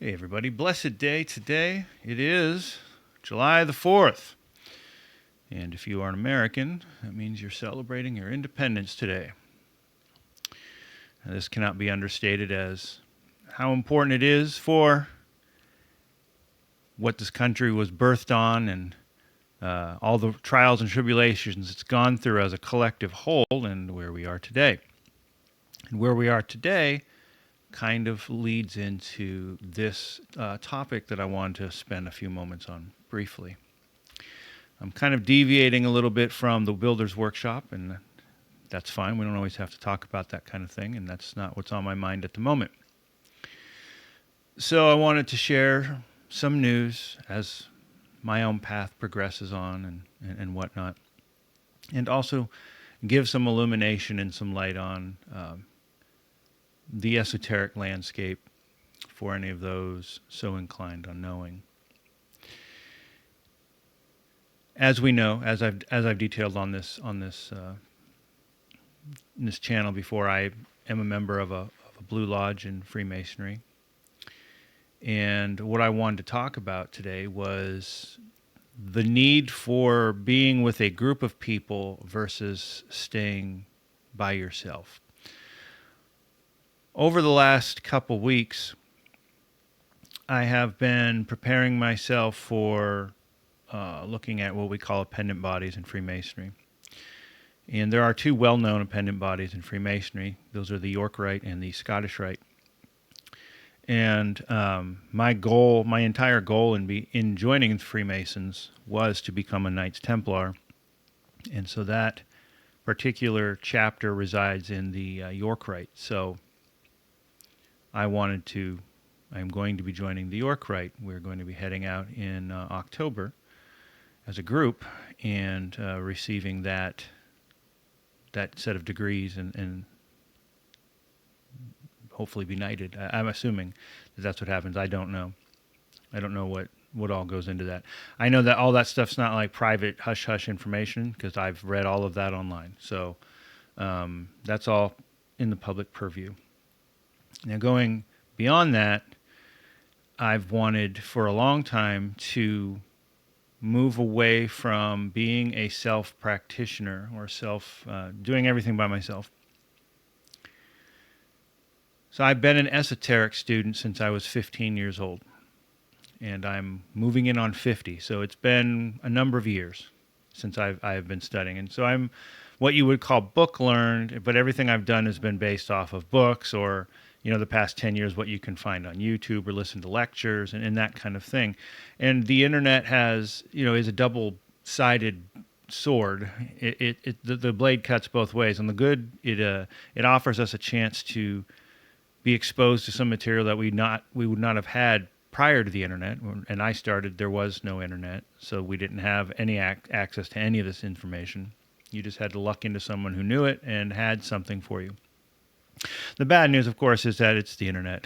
Hey everybody, blessed day today. It is July the 4th. And if you are an American, that means you're celebrating your independence today. Now, this cannot be understated as how important it is for what this country was birthed on and all the trials and tribulations it's gone through as a collective whole and where we are today. And where we are today kind of leads into this topic that I wanted to spend a few moments on briefly. I'm kind of deviating a little bit from the Builder's Workshop, and that's fine. We don't always have to talk about that kind of thing, and that's not what's on my mind at the moment. So I wanted to share some news as my own path progresses on and whatnot, and also give some illumination and some light on the esoteric landscape for any of those so inclined on knowing. As we know, as I've detailed on this channel before, I am a member of a Blue Lodge in Freemasonry, and what I wanted to talk about today was the need for being with a group of people versus staying by yourself. Over the last couple weeks, I have been preparing myself for looking at what we call appendant bodies in Freemasonry. And there are two well-known appendant bodies in Freemasonry. Those are the York Rite and the Scottish Rite. And my entire goal in joining the Freemasons was to become a Knights Templar. And so that particular chapter resides in the York Rite. So I'm going to be joining the York Rite. We're going to be heading out in October as a group and receiving that set of degrees and hopefully be knighted. I'm assuming that's what happens. I don't know. I don't know what all goes into that. I know that all that stuff's not like private hush-hush information because I've read all of that online. So that's all in the public purview. Now going beyond that, I've wanted for a long time to move away from being a self-practitioner or doing everything by myself. So I've been an esoteric student since I was 15 years old, and I'm moving in on 50. So it's been a number of years since I've been studying, and so I'm what you would call book learned, but everything I've done has been based off of books or the past 10 years, what you can find on YouTube or listen to lectures and that kind of thing. And the internet is a double-sided sword. The blade cuts both ways. On the good, it offers us a chance to be exposed to some material that we would not have had prior to the internet. And I started, there was no internet, so we didn't have any access to any of this information. You just had to luck into someone who knew it and had something for you. The bad news, of course, is that it's the internet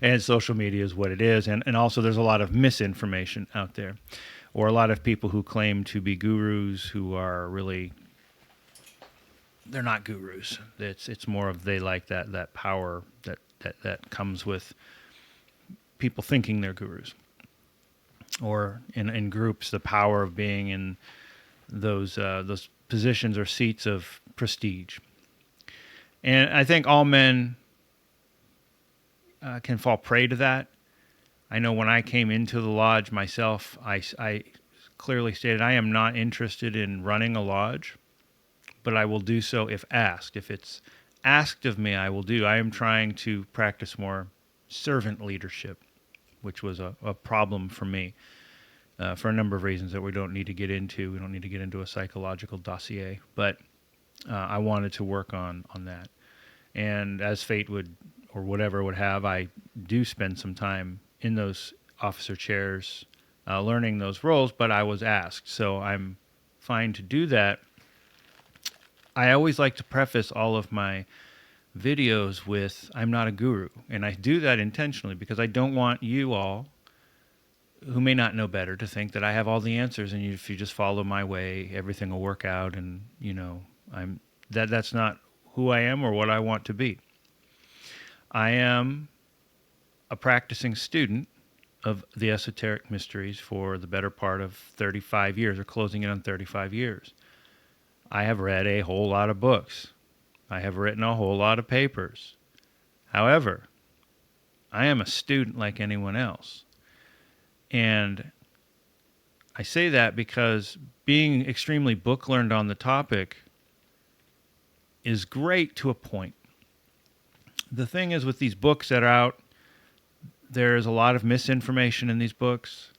and social media is what it is. And also there's a lot of misinformation out there, or a lot of people who claim to be gurus who are really, they're not gurus. It's more of they like that power that comes with people thinking they're gurus, or in groups, the power of being in those positions or seats of prestige. And I think all men can fall prey to that. I know when I came into the lodge myself, I clearly stated I am not interested in running a lodge, but I will do so if asked. If it's asked of me, I will do. I am trying to practice more servant leadership, which was a problem for me for a number of reasons that we don't need to get into. We don't need to get into a psychological dossier, but I wanted to work on that. And as fate would, or whatever would have, I do spend some time in those officer chairs learning those roles, but I was asked. So I'm fine to do that. I always like to preface all of my videos with, I'm not a guru. And I do that intentionally because I don't want you all who may not know better to think that I have all the answers and if you just follow my way, everything will work out. And, that's not who I am or what I want to be. I am a practicing student of the esoteric mysteries for the better part of 35 years, or closing in on 35 years. I have read a whole lot of books. I have written a whole lot of papers. However, I am a student like anyone else. And I say that because being extremely book learned on the topic is great to a point. The thing is, with these books that are out, there's a lot of misinformation in these books.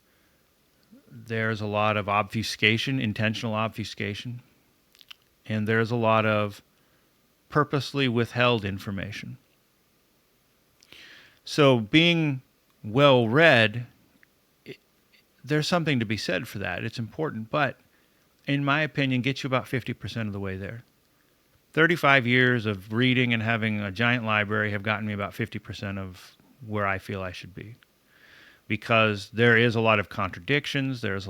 There's a lot of obfuscation, intentional obfuscation. And there's a lot of purposely withheld information. So being well read, there's something to be said for that. It's important, but in my opinion, gets you about 50% of the way there. 35 years of reading and having a giant library have gotten me about 50% of where I feel I should be. Because there is a lot of contradictions, there's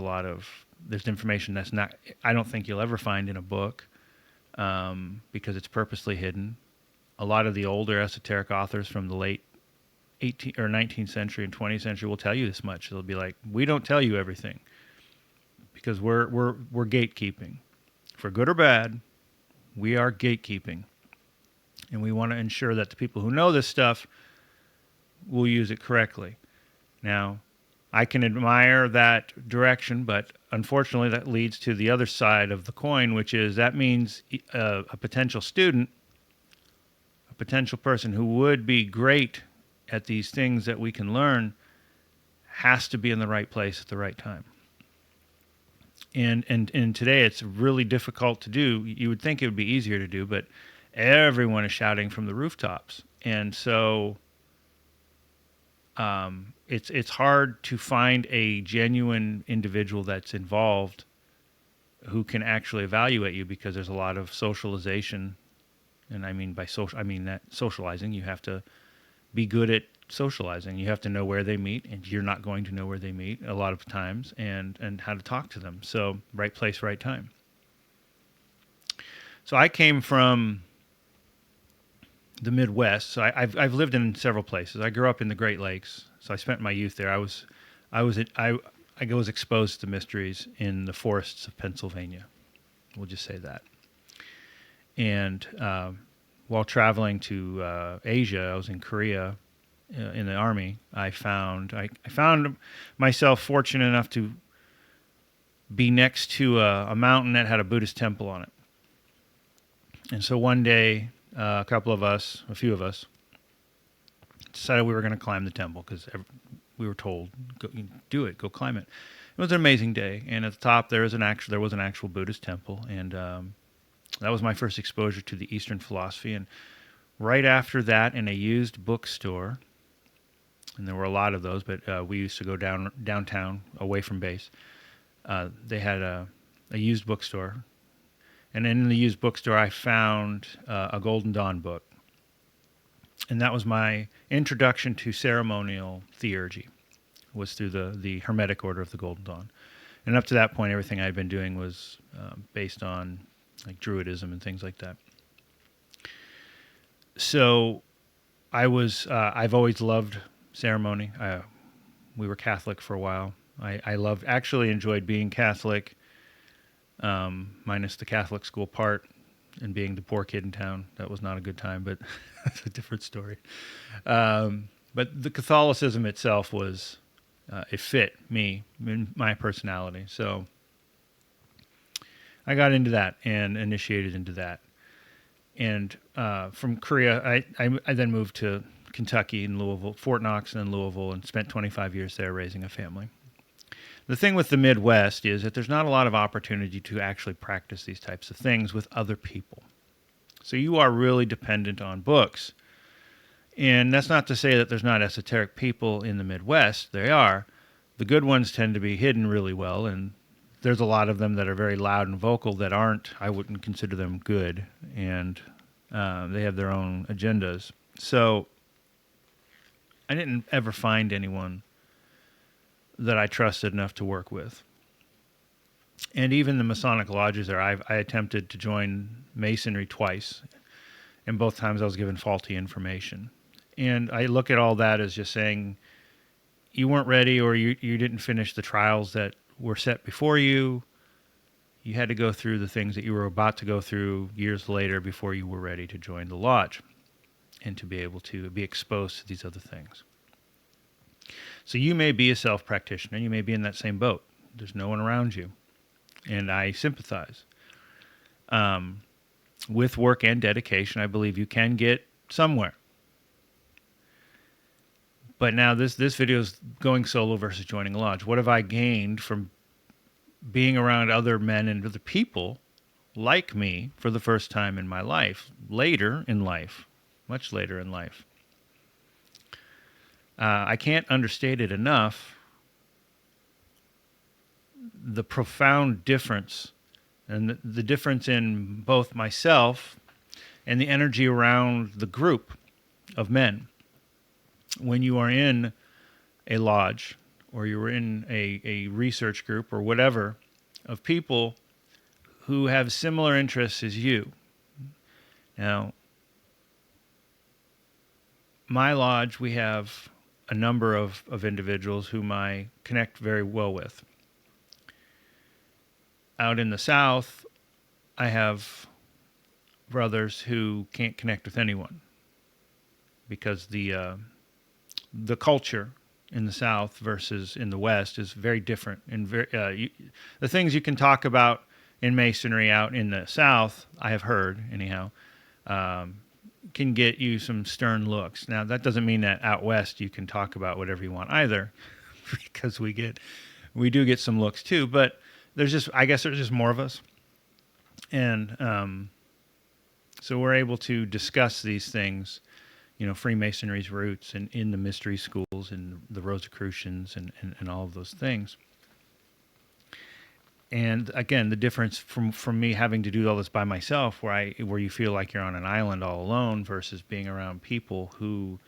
information that's not, I don't think you'll ever find in a book, because it's purposely hidden. A lot of the older esoteric authors from the late 18th or 19th century and 20th century will tell you this much. They'll be like, we don't tell you everything because we're gatekeeping. For good or bad, we are gatekeeping. And we want to ensure that the people who know this stuff will use it correctly. Now, I can admire that direction, but unfortunately that leads to the other side of the coin, which is that means a potential student, a potential person who would be great at these things that we can learn, has to be in the right place at the right time. And today it's really difficult to do. You would think it would be easier to do, but everyone is shouting from the rooftops. And so it's hard to find a genuine individual that's involved who can actually evaluate you, because there's a lot of socialization. And I mean that socializing, you have to be good at socializing. You have to know where they meet, and you're not going to know where they meet a lot of times, and how to talk to them. So right place, right time. So I came from the Midwest. So I've lived in several places. I grew up in the Great Lakes, so I spent my youth there. I was exposed to mysteries in the forests of Pennsylvania. We'll just say that. And while traveling to Asia, I was in Korea in the Army. I found myself fortunate enough to be next to a mountain that had a Buddhist temple on it. And so one day, a few of us, decided we were going to climb the temple because we were told, go climb it. It was an amazing day, and at the top there was an actual Buddhist temple, and that was my first exposure to the Eastern philosophy. And right after that, in a used bookstore, and there were a lot of those, but we used to go downtown away from base. They had a used bookstore. And in the used bookstore, I found a Golden Dawn book. And that was my introduction to ceremonial theurgy, was through the Hermetic Order of the Golden Dawn. And up to that point, everything I'd been doing was based on like Druidism and things like that. So I've always loved ceremony. We were Catholic for a while. I actually enjoyed being Catholic, minus the Catholic school part and being the poor kid in town. That was not a good time, but that's a different story. But the Catholicism itself was, it fit me, my personality. So I got into that and initiated into that. And from Korea, I then moved to Kentucky in Louisville, Fort Knox and then Louisville, and spent 25 years there raising a family. The thing with the Midwest is that there's not a lot of opportunity to actually practice these types of things with other people. So you are really dependent on books. And that's not to say that there's not esoteric people in the Midwest. They are. The good ones tend to be hidden really well, and there's a lot of them that are very loud and vocal that aren't, I wouldn't consider them good, and they have their own agendas. So I didn't ever find anyone that I trusted enough to work with. And even the Masonic lodges there, I attempted to join Masonry twice, and both times I was given faulty information. And I look at all that as just saying you weren't ready, or you didn't finish the trials that were set before you. You had to go through the things that you were about to go through years later before you were ready to join the lodge and to be able to be exposed to these other things. So you may be a self-practitioner. You may be in that same boat. There's no one around you. And I sympathize. With work and dedication, I believe you can get somewhere. But now this video is going solo versus joining a lodge. What have I gained from being around other men and other people like me for the first time in my life, later in life, much later in life? I can't understate it enough, the profound difference, and the difference in both myself and the energy around the group of men. When you are in a lodge, or you're in a research group or whatever, of people who have similar interests as you. Now, my lodge, we have a number of individuals whom I connect very well with. Out in the South, I have brothers who can't connect with anyone because the culture in the South versus in the West is very different. And the things you can talk about in Masonry out in the South, I have heard anyhow, can get you some stern looks. Now, that doesn't mean that out West you can talk about whatever you want either, because we do get some looks too. But I guess there's just more of us, and so we're able to discuss these things. Freemasonry's roots and in the mystery schools and the Rosicrucians and all of those things. And again, the difference from me having to do all this by myself, where you feel like you're on an island all alone, versus being around people who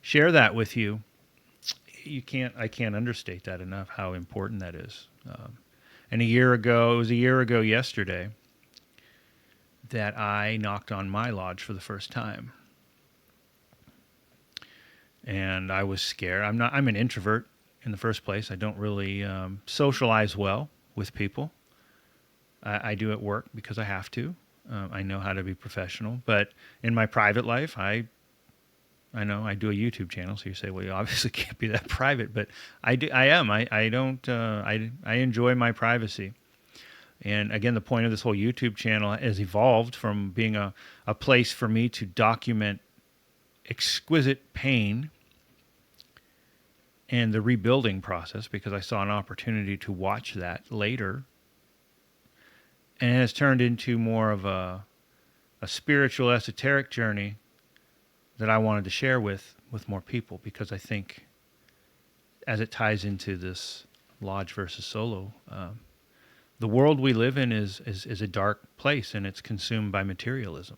share that with you. I can't understate that enough, how important that is. And it was a year ago yesterday that I knocked on my lodge for the first time. And I was scared. I'm an introvert in the first place. I don't really socialize well with people. I do at work because I have to. I know how to be professional. But in my private life, I know I do a YouTube channel. So you say, well, you obviously can't be that private. But I am. I enjoy my privacy. And again, the point of this whole YouTube channel has evolved from being a place for me to document exquisite pain and the rebuilding process, because I saw an opportunity to watch that later, and it has turned into more of a spiritual, esoteric journey that I wanted to share with more people, because I think as it ties into this lodge versus solo, the world we live in is a dark place, and it's consumed by materialism.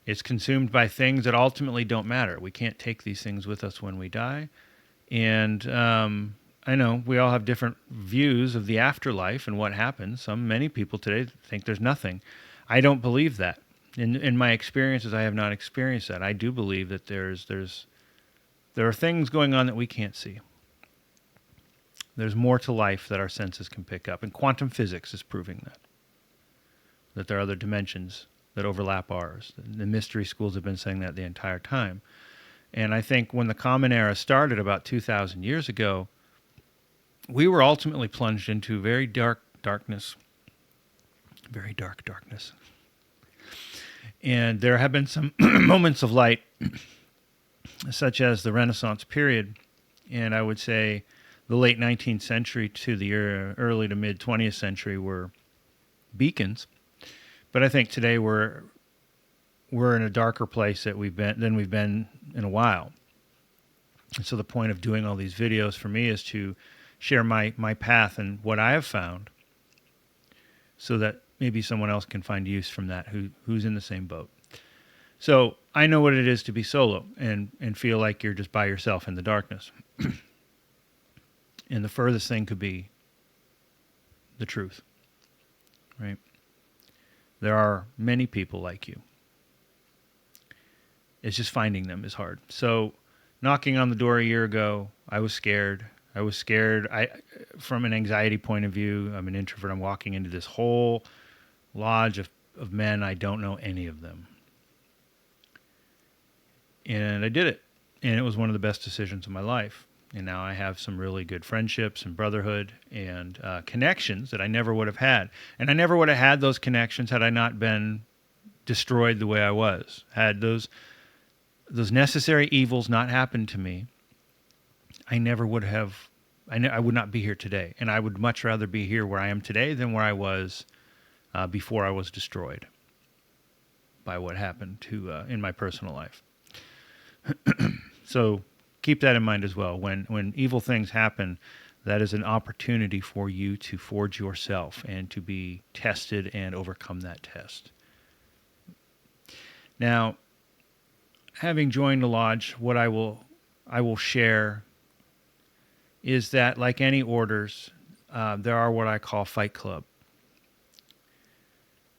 It's consumed by things that ultimately don't matter. We can't take these things with us when we die. And I know we all have different views of the afterlife and what happens. Many people today think there's nothing. I don't believe that. In my experiences, I have not experienced that. I do believe that there are things going on that we can't see. There's more to life that our senses can pick up. And quantum physics is proving that there are other dimensions that overlap ours. The mystery schools have been saying that the entire time. And I think when the Common Era started about 2,000 years ago, we were ultimately plunged into very dark darkness. Very dark darkness. And there have been some moments of light, such as the Renaissance period, and I would say the late 19th century to the early to mid 20th century were beacons. But I think today we're in a darker place than we've been in a while. And so the point of doing all these videos for me is to share my path and what I have found, so that maybe someone else can find use from that who's in the same boat. So I know what it is to be solo and feel like you're just by yourself in the darkness. And the furthest thing could be the truth, right? There are many people like you. It's just finding them is hard. So knocking on the door a year ago, I was scared. From an anxiety point of view, I'm an introvert. I'm walking into this whole lodge of men. I don't know any of them. And I did it. And it was one of the best decisions of my life. And now I have some really good friendships and brotherhood and connections that I never would have had. And I never would have had those connections had I not been destroyed the way I was. Had those necessary evils not happened to me, I never would have, I would not be here today. And I would much rather be here where I am today than where I was before I was destroyed by what happened in my personal life. So keep that in mind as well. When evil things happen, that is an opportunity for you to forge yourself and to be tested and overcome that test. Now, having joined the lodge, what I will share is that, like any orders, there are what I call Fight Club.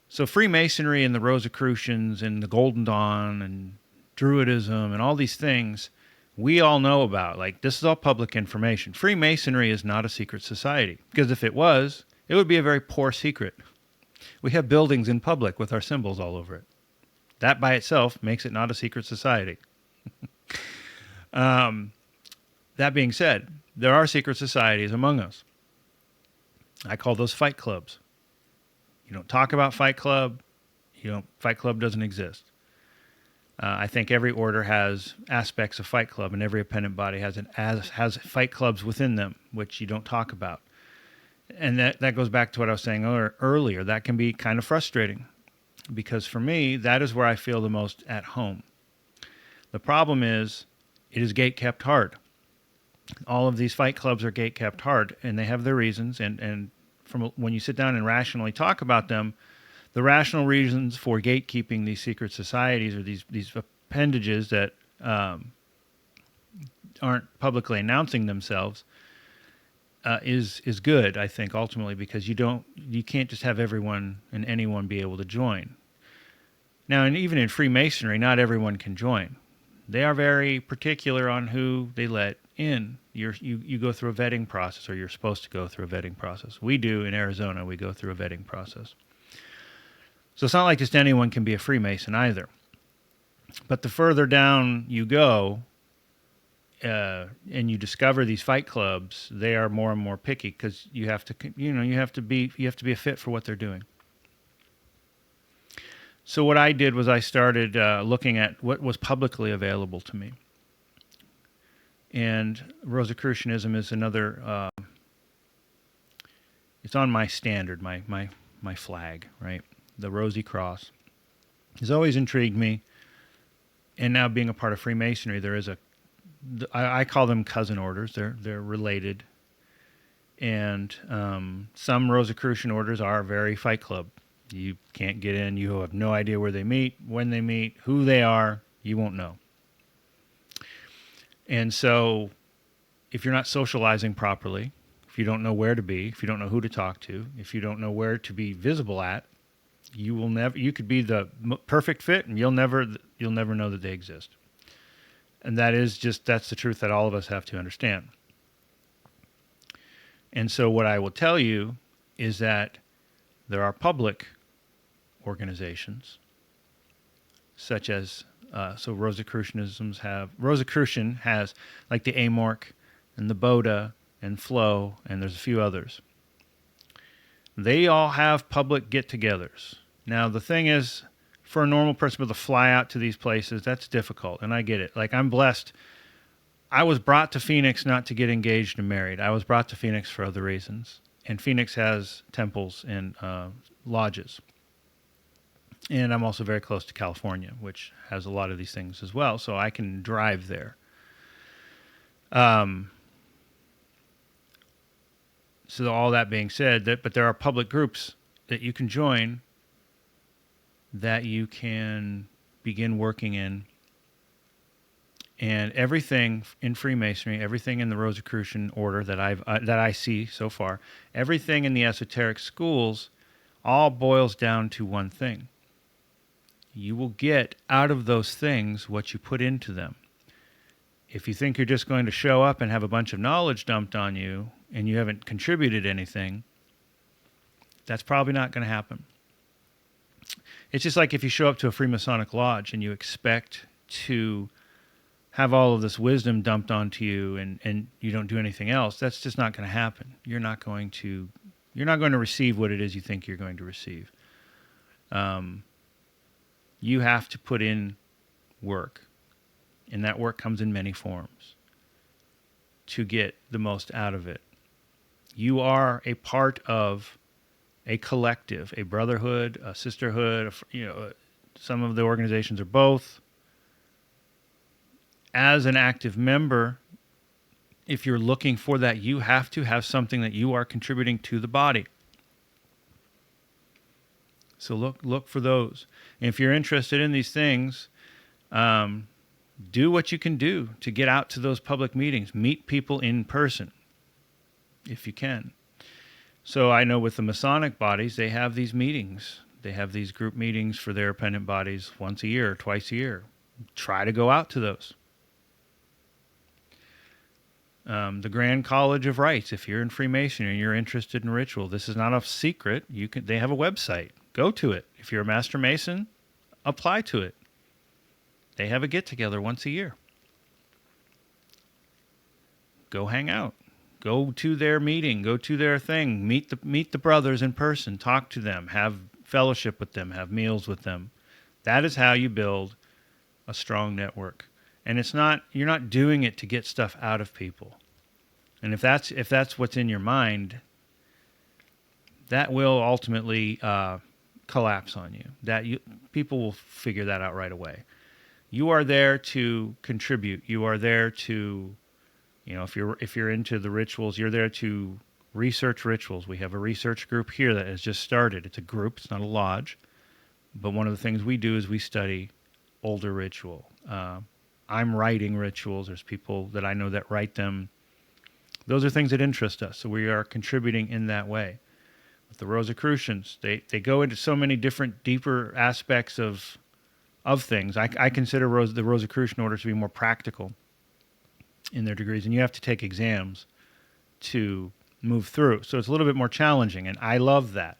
So Freemasonry and the Rosicrucians and the Golden Dawn and Druidism and all these things we all know about. Like, this is all public information. Freemasonry is not a secret society, because if it was, it would be a very poor secret. We have buildings in public with our symbols all over it. That by itself makes it not a secret society. That being said, there are secret societies among us. I call those Fight Clubs. You don't talk about Fight Club. Fight Club doesn't exist. I think every order has aspects of Fight Club, and every appendant body has Fight Clubs within them, which you don't talk about. And that goes back to what I was saying earlier. That can be kind of frustrating, because for me, that is where I feel the most at home. The problem is, it is gate-kept hard. All of these Fight Clubs are gate-kept hard, and they have their reasons. And from when you sit down and rationally talk about them, the rational reasons for gatekeeping these secret societies or these appendages that aren't publicly announcing themselves is good, I think, ultimately, because you can't just have everyone and anyone be able to join. Now, and even in Freemasonry, not everyone can join. They are very particular on who they let in. You go through a vetting process, or you're supposed to go through a vetting process. We do in Arizona. We go through a vetting process. So it's not like just anyone can be a Freemason either. But the further down you go, and you discover these Fight Clubs, they are more and more picky, because you have to be a fit for what they're doing. So what I did was I started looking at what was publicly available to me. And Rosicrucianism is another. It's on my standard, my flag, right? The Rosy Cross has always intrigued me. And now, being a part of Freemasonry, there is I call them cousin orders. They're related. And some Rosicrucian orders are very Fight Club. You can't get in. You have no idea where they meet, when they meet, who they are. You won't know. And so, if you're not socializing properly, if you don't know where to be, if you don't know who to talk to, if you don't know where to be visible at, you could be the perfect fit, and you'll never know that they exist. And that's the truth that all of us have to understand. And so what I will tell you is that there are public organizations, such as Rosicrucian has like the Amorc and the Boda and Flow, and there's a few others. They all have public get-togethers. Now, the thing is, for a normal person to fly out to these places, that's difficult, and I get it. Like, I'm blessed. I was brought to Phoenix not to get engaged and married. I was brought to Phoenix for other reasons. And Phoenix has temples and lodges. And I'm also very close to California, which has a lot of these things as well, so I can drive there. So all that being said, but there are public groups that you can join that you can begin working in. And everything in Freemasonry, everything in the Rosicrucian order that I see so far, everything in the esoteric schools all boils down to one thing. you will get out of those things what you put into them. If you think you're just going to show up and have a bunch of knowledge dumped on you and you haven't contributed anything, that's probably not going to happen. It's just like if you show up to a Freemasonic lodge and you expect to have all of this wisdom dumped onto you and you don't do anything else, that's just not going to happen. You're not going to receive what it is you think you're going to receive. You have to put in work, and that work comes in many forms to get the most out of it. You are a part of a collective, a brotherhood, a sisterhood, some of the organizations are both. As an active member, if you're looking for that, you have to have something that you are contributing to the body. So look for those. And if you're interested in these things, do what you can do to get out to those public meetings. Meet people in person, if you can. So I know with the Masonic bodies, they have these meetings. They have these group meetings for their appendant bodies once a year, twice a year. Try to go out to those. The Grand College of Rites, if you're in Freemasonry and you're interested in ritual, this is not a secret. They have a website. Go to it. If you're a Master Mason, apply to it. They have a get-together once a year. Go hang out. Go to their meeting. Go to their thing. Meet the brothers in person. Talk to them. Have fellowship with them. Have meals with them. That is how you build a strong network. And you're not doing it to get stuff out of people. And if that's what's in your mind, that will ultimately collapse on you. People will figure that out right away. You are there to contribute. You are there to, if you're into the rituals, you're there to research rituals. We have a research group here that has just started. It's a group. It's not a lodge. But one of the things we do is we study older ritual. I'm writing rituals. There's people that I know that write them. Those are things that interest us. So we are contributing in that way. With the Rosicrucians, they go into so many different, deeper aspects of things. I consider the Rosicrucian order to be more practical in their degrees, and you have to take exams to move through. So it's a little bit more challenging, and I love that.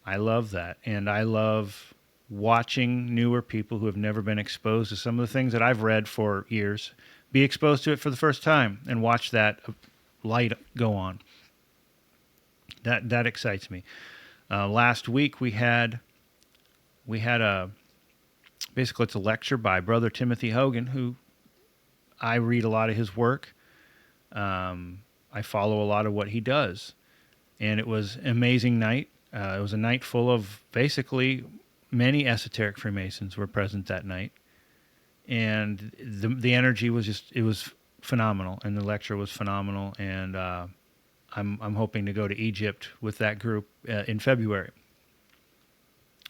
And I love watching newer people who have never been exposed to some of the things that I've read for years be exposed to it for the first time and watch that light go on. That excites me. Last week we had basically it's a lecture by Brother Timothy Hogan, who I read a lot of his work. I follow a lot of what he does, and it was an amazing night. It was a night full of basically many esoteric Freemasons were present that night, and the energy was it was phenomenal, and the lecture was phenomenal, and I'm hoping to go to Egypt with that group in February,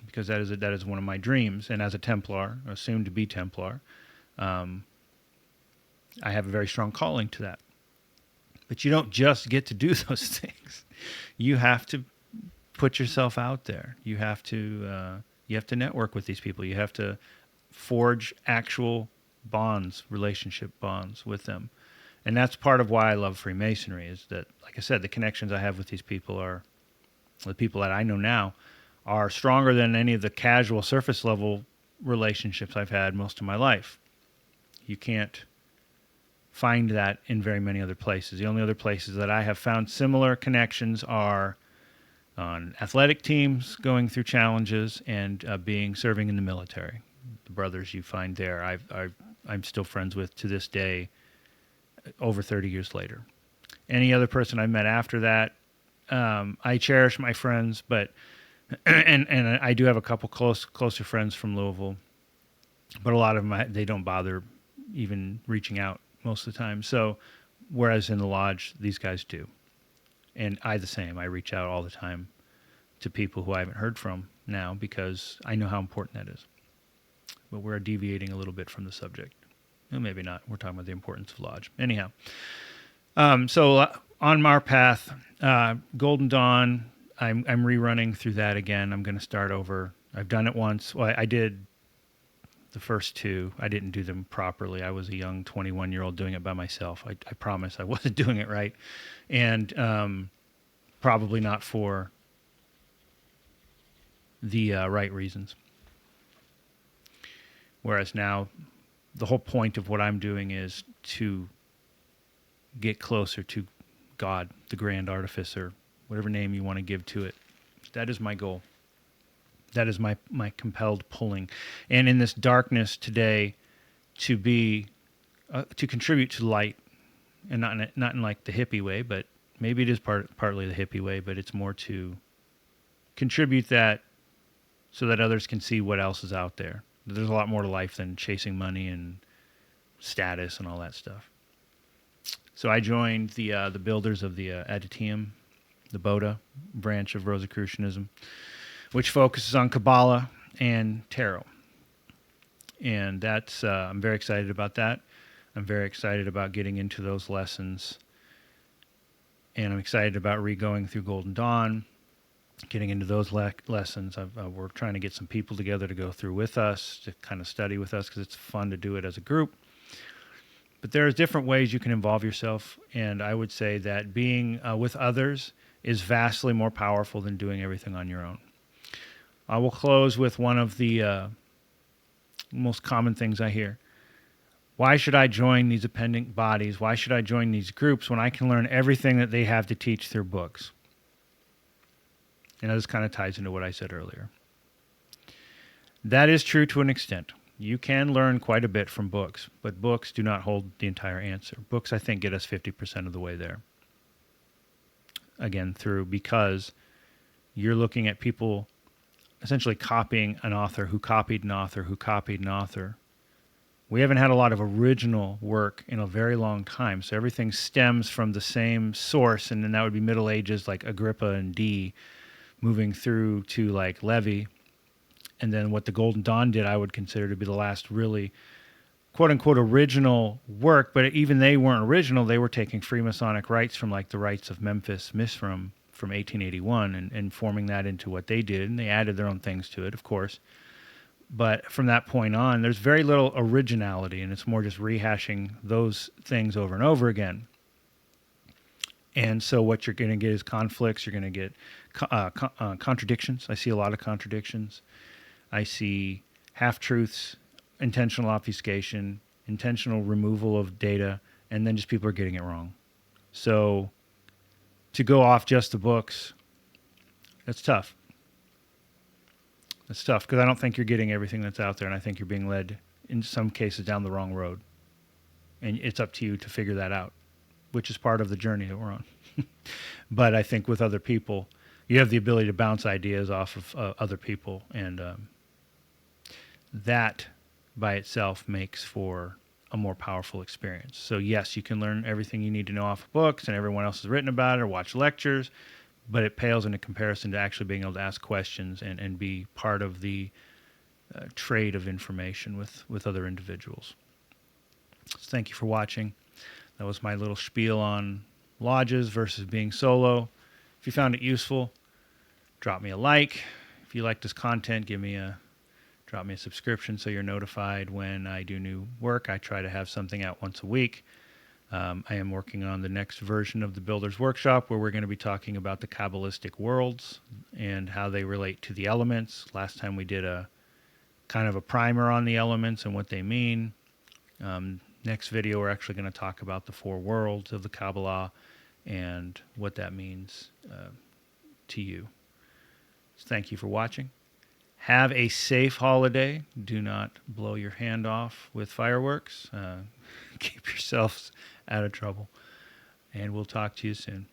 because that is one of my dreams. And as a Templar, or soon to be Templar, I have a very strong calling to that. But you don't just get to do those things. You have to put yourself out there. You have to network with these people. You have to forge actual bonds, relationship bonds with them. And that's part of why I love Freemasonry, is that, like I said, the connections I have with these people the people that I know now, are stronger than any of the casual surface level relationships I've had most of my life. You can't find that in very many other places. The only other places that I have found similar connections are on athletic teams going through challenges and serving in the military. The brothers you find there, I'm still friends with to this day, over 30 years later. Any other person I met after that, I cherish my friends, but and I do have a couple closer friends from Louisville, but a lot of them, they don't bother even reaching out most of the time. So, whereas in the lodge, these guys do. And I the same. I reach out all the time to people who I haven't heard from now, because I know how important that is. But we're deviating a little bit from the subject. Well, maybe not. We're talking about the importance of lodge. Anyhow, so on our path, Golden Dawn, I'm rerunning through that again. I'm going to start over I've done it once. Well, I did the first two. I didn't do them properly. I was a young 21-year-old doing it by myself. I promise I wasn't doing it right. And probably not for the right reasons. Whereas now, the whole point of what I'm doing is to get closer to God, the grand artificer, whatever name you want to give to it. That is my goal. That is my compelled pulling. And in this darkness today, to be, to contribute to light, and not in like the hippie way, but maybe it is partly the hippie way, but it's more to contribute that so that others can see what else is out there. There's a lot more to life than chasing money and status and all that stuff. So I joined the builders of the Adityaim, the Boda branch of Rosicrucianism, which focuses on Kabbalah and Tarot. And that's I'm very excited about that. I'm very excited about getting into those lessons. And I'm excited about re-going through Golden Dawn, getting into those lessons. We're trying to get some people together to go through with us, to kind of study with us, because it's fun to do it as a group. But there's different ways you can involve yourself, and I would say that being with others is vastly more powerful than doing everything on your own. I will close with one of the most common things I hear. Why should I join these appendant bodies? Why should I join these groups when I can learn everything that they have to teach through books? And this kind of ties into what I said earlier. That is true to an extent. You can learn quite a bit from books, but books do not hold the entire answer. Books, I think, get us 50% of the way there. Again, because you're looking at people essentially copying an author who copied an author who copied an author. We haven't had a lot of original work in a very long time, so everything stems from the same source, and then that would be Middle Ages, like Agrippa and Dee, moving through to like Levi. And then what the Golden Dawn did, I would consider to be the last really quote-unquote original work, but even they weren't original. They were taking Freemasonic rites from like the rites of Memphis Misram from 1881 and forming that into what they did, and they added their own things to it, of course. But from that point on, there's very little originality, and it's more just rehashing those things over and over again. And so what you're going to get is conflicts. You're going to get contradictions. I see a lot of contradictions. I see half-truths, intentional obfuscation, intentional removal of data, and then just people are getting it wrong. So to go off just the books, that's tough. It's tough because I don't think you're getting everything that's out there, and I think you're being led, in some cases, down the wrong road. And it's up to you to figure that out, which is part of the journey that we're on. But I think with other people, you have the ability to bounce ideas off of other people, and that by itself makes for a more powerful experience. So yes, you can learn everything you need to know off of books, and everyone else has written about it or watch lectures, but it pales into comparison to actually being able to ask questions and be part of the trade of information with other individuals. So thank you for watching. That was my little spiel on lodges versus being solo. If you found it useful, drop me a like. If you like this content, drop me a subscription so you're notified when I do new work. I try to have something out once a week. I am working on the next version of the Builder's Workshop, where we're going to be talking about the Kabbalistic worlds and how they relate to the elements. Last time we did a kind of a primer on the elements and what they mean. Next video, we're actually going to talk about the 4 worlds of the Kabbalah and what that means to you. So thank you for watching. Have a safe holiday. Do not blow your hand off with fireworks. Keep yourselves out of trouble. And we'll talk to you soon.